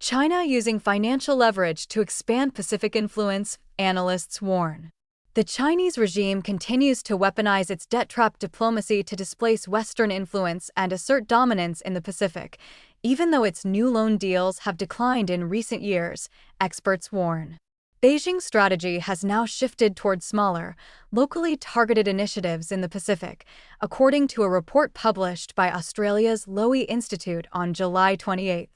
China using financial leverage to expand Pacific influence, analysts warn. The Chinese regime continues to weaponize its debt trap diplomacy to displace Western influence and assert dominance in the Pacific, even though its new loan deals have declined in recent years, experts warn. Beijing's strategy has now shifted toward smaller, locally targeted initiatives in the Pacific, according to a report published by Australia's Lowy Institute on July 28.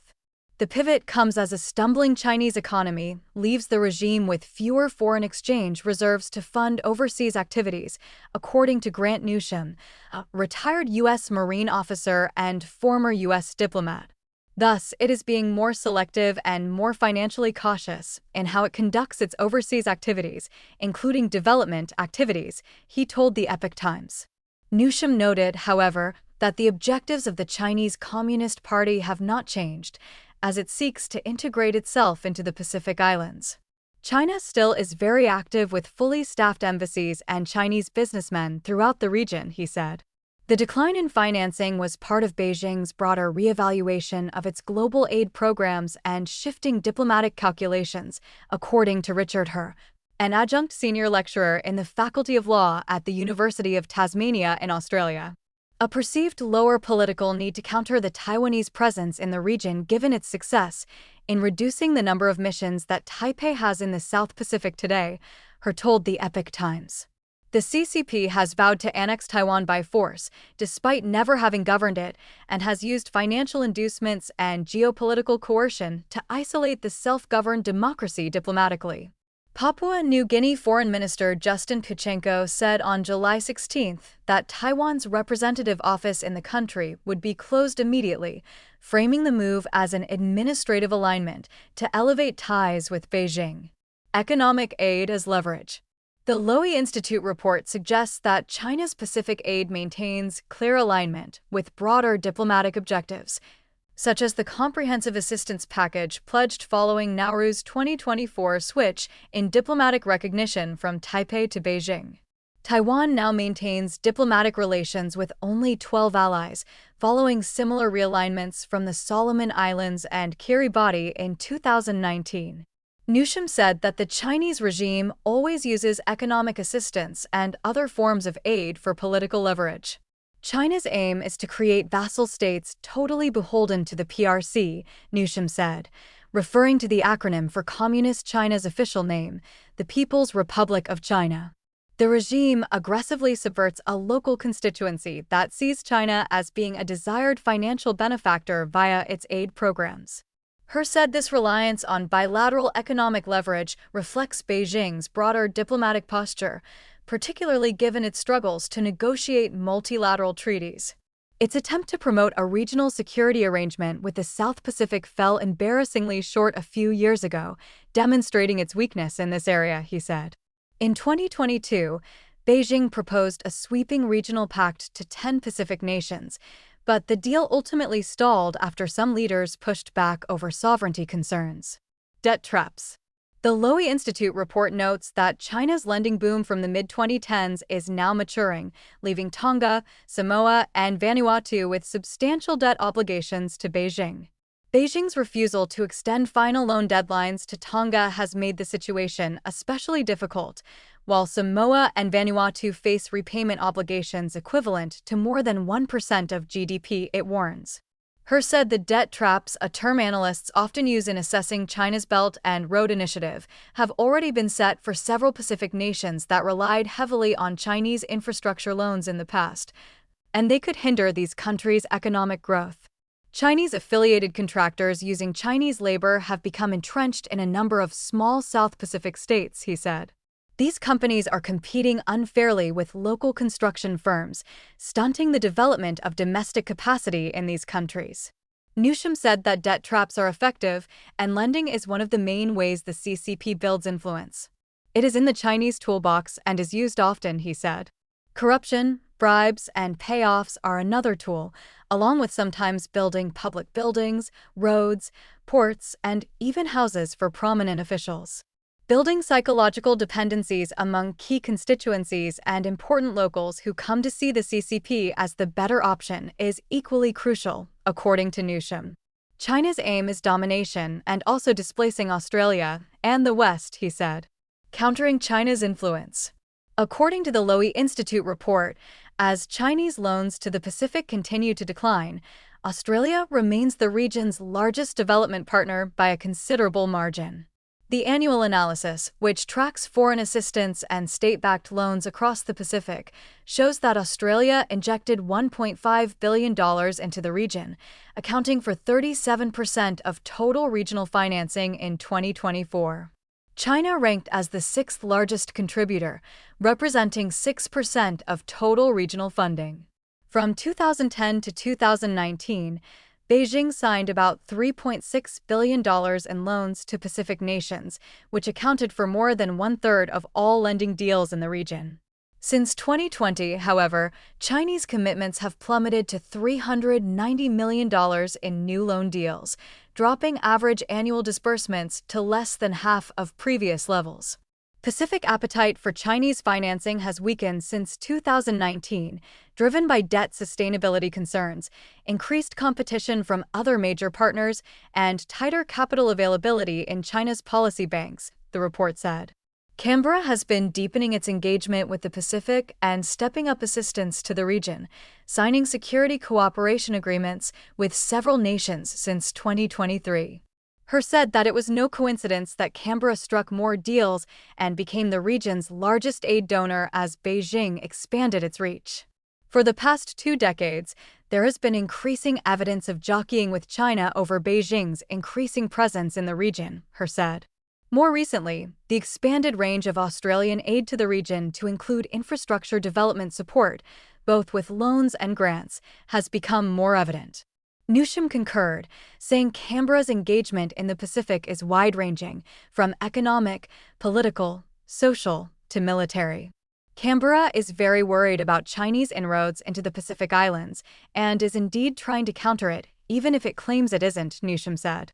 The pivot comes as a stumbling Chinese economy leaves the regime with fewer foreign exchange reserves to fund overseas activities, according to Grant Newsham, a retired U.S. Marine officer and former U.S. diplomat. Thus, it is being more selective and more financially cautious in how it conducts its overseas activities, including development activities, he told the Epoch Times. Newsham noted, however, that the objectives of the Chinese Communist Party have not changed, as it seeks to integrate itself into the Pacific Islands. China still is very active with fully staffed embassies and Chinese businessmen throughout the region, he said. The decline in financing was part of Beijing's broader reevaluation of its global aid programs and shifting diplomatic calculations, according to Richard Herr, an adjunct senior lecturer in the Faculty of Law at the University of Tasmania in Australia. A perceived lower political need to counter the Taiwanese presence in the region given its success in reducing the number of missions that Taipei has in the South Pacific today, Herr told the Epoch Times. The CCP has vowed to annex Taiwan by force, despite never having governed it, and has used financial inducements and geopolitical coercion to isolate the self-governed democracy diplomatically. Papua New Guinea Foreign Minister Justin Pichenko said on July 16 that Taiwan's representative office in the country would be closed immediately, framing the move as an administrative alignment to elevate ties with Beijing. Economic aid as leverage. The Lowy Institute report suggests that China's Pacific aid maintains clear alignment with broader diplomatic objectives, such as the comprehensive assistance package pledged following Nauru's 2024 switch in diplomatic recognition from Taipei to Beijing. Taiwan now maintains diplomatic relations with only 12 allies, following similar realignments from the Solomon Islands and Kiribati in 2019. Newsham said that the Chinese regime always uses economic assistance and other forms of aid for political leverage. China's aim is to create vassal states totally beholden to the PRC, Newsham said, referring to the acronym for Communist China's official name, the People's Republic of China. The regime aggressively subverts a local constituency that sees China as being a desired financial benefactor via its aid programs. Herr said this reliance on bilateral economic leverage reflects Beijing's broader diplomatic posture, particularly given its struggles to negotiate multilateral treaties. Its attempt to promote a regional security arrangement with the South Pacific fell embarrassingly short a few years ago, demonstrating its weakness in this area, he said. In 2022, Beijing proposed a sweeping regional pact to 10 Pacific nations, but the deal ultimately stalled after some leaders pushed back over sovereignty concerns. Debt traps. The Lowy Institute report notes that China's lending boom from the mid-2010s is now maturing, leaving Tonga, Samoa, and Vanuatu with substantial debt obligations to Beijing. Beijing's refusal to extend final loan deadlines to Tonga has made the situation especially difficult, while Samoa and Vanuatu face repayment obligations equivalent to more than 1% of GDP, it warns. Herr said the debt traps, a term analysts often use in assessing China's Belt and Road Initiative, have already been set for several Pacific nations that relied heavily on Chinese infrastructure loans in the past, and they could hinder these countries' economic growth. Chinese-affiliated contractors using Chinese labor have become entrenched in a number of small South Pacific states, he said. These companies are competing unfairly with local construction firms, stunting the development of domestic capacity in these countries. Newsham said that debt traps are effective, and lending is one of the main ways the CCP builds influence. It is in the Chinese toolbox and is used often, he said. Corruption, bribes, and payoffs are another tool, along with sometimes building public buildings, roads, ports, and even houses for prominent officials. Building psychological dependencies among key constituencies and important locals who come to see the CCP as the better option is equally crucial, according to Newsham. China's aim is domination and also displacing Australia and the West, he said. Countering China's influence. According to the Lowy Institute report, as Chinese loans to the Pacific continue to decline, Australia remains the region's largest development partner by a considerable margin. The annual analysis, which tracks foreign assistance and state-backed loans across the Pacific, shows that Australia injected $1.5 billion into the region, accounting for 37% of total regional financing in 2024. China ranked as the sixth largest contributor, representing 6% of total regional funding. From 2010 to 2019, Beijing signed about $3.6 billion in loans to Pacific nations, which accounted for more than one-third of all lending deals in the region. Since 2020, however, Chinese commitments have plummeted to $390 million in new loan deals, dropping average annual disbursements to less than half of previous levels. Pacific appetite for Chinese financing has weakened since 2019, driven by debt sustainability concerns, increased competition from other major partners, and tighter capital availability in China's policy banks, the report said. Canberra has been deepening its engagement with the Pacific and stepping up assistance to the region, signing security cooperation agreements with several nations since 2023. He said that it was no coincidence that Canberra struck more deals and became the region's largest aid donor as Beijing expanded its reach. For the past 2 decades, there has been increasing evidence of jockeying with China over Beijing's increasing presence in the region, he said. More recently, the expanded range of Australian aid to the region to include infrastructure development support, both with loans and grants, has become more evident. Newsham concurred, saying Canberra's engagement in the Pacific is wide-ranging, from economic, political, social, to military. Canberra is very worried about Chinese inroads into the Pacific Islands and is indeed trying to counter it, even if it claims it isn't, Newsham said.